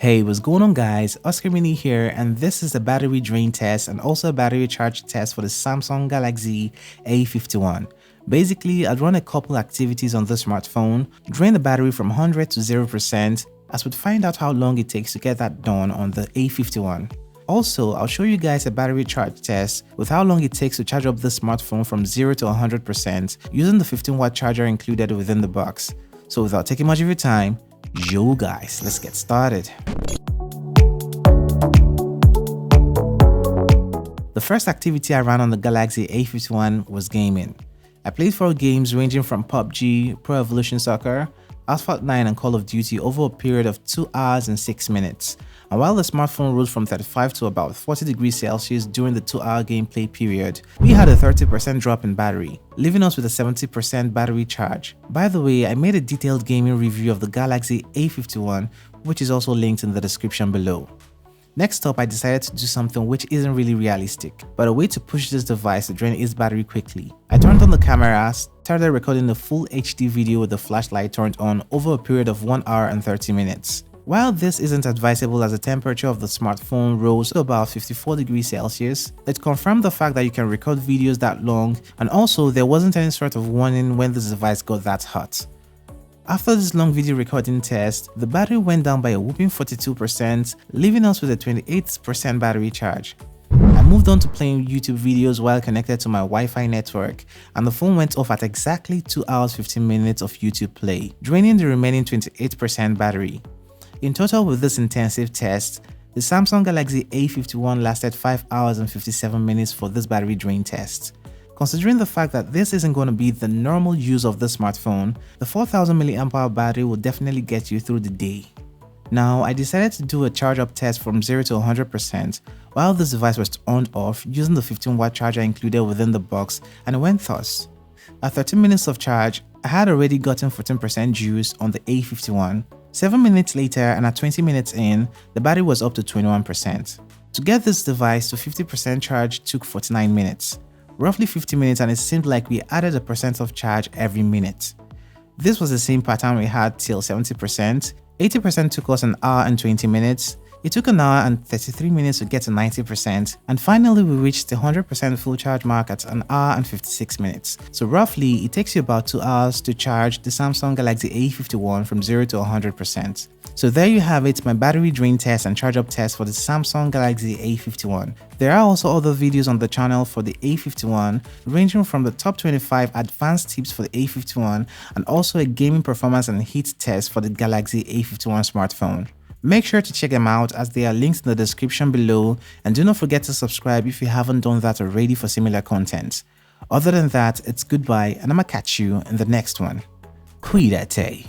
Hey, what's going on guys, Oscar Mini here, and this is a battery drain test and also a battery charge test for the Samsung Galaxy A51. Basically, I'd run a couple activities on the smartphone, drain the battery from 100 to 0%, as we'd find out how long it takes to get that done on the A51. Also, I'll show you guys a battery charge test with how long it takes to charge up the smartphone from 0 to 100% using the 15-watt charger included within the box. So without taking much of your time, yo guys, let's get started. The first activity I ran on the Galaxy A51 was gaming. I played 4 games ranging from PUBG, Pro Evolution Soccer, Asphalt 9 and Call of Duty over a period of 2 hours and 6 minutes. And while the smartphone rose from 35 to about 40 degrees Celsius during the 2-hour gameplay period, we had a 30% drop in battery, leaving us with a 70% battery charge. By the way, I made a detailed gaming review of the Galaxy A51, which is also linked in the description below. Next up, I decided to do something which isn't really realistic, but a way to push this device to drain its battery quickly. I turned on the camera, started recording a full HD video with the flashlight turned on over a period of 1 hour and 30 minutes. While this isn't advisable as the temperature of the smartphone rose to about 54 degrees Celsius, it confirmed the fact that you can record videos that long, and also there wasn't any sort of warning when this device got that hot. After this long video recording test, the battery went down by a whopping 42%, leaving us with a 28% battery charge. I moved on to playing YouTube videos while connected to my Wi-Fi network, and the phone went off at exactly 2 hours 15 minutes of YouTube play, draining the remaining 28% battery. In total, with this intensive test, the Samsung Galaxy A51 lasted 5 hours and 57 minutes for this battery drain test. Considering the fact that this isn't going to be the normal use of the smartphone, the 4000 mAh battery will definitely get you through the day. Now, I decided to do a charge up test from 0 to 100% while this device was turned off using the 15-watt charger included within the box, and it went thus. At 13 minutes of charge, I had already gotten 14% juice on the A51. 7 minutes later and at 20 minutes in, the battery was up to 21%. To get this device to 50% charge took 49 minutes. Roughly 50 minutes, and it seemed like we added a percent of charge every minute. This was the same pattern we had till 70%. 80% took us an hour and 20 minutes. It took an hour and 33 minutes to get to 90%, and finally we reached the 100% full charge mark at an hour and 56 minutes. So roughly, it takes you about 2 hours to charge the Samsung Galaxy A51 from 0 to 100%. So there you have it, my battery drain test and charge up test for the Samsung Galaxy A51. There are also other videos on the channel for the A51, ranging from the top 25 advanced tips for the A51 and also a gaming performance and heat test for the Galaxy A51 smartphone. Make sure to check them out as they are linked in the description below, and do not forget to subscribe if you haven't done that already for similar content. Other than that, it's goodbye and I'ma catch you in the next one. Cuídate.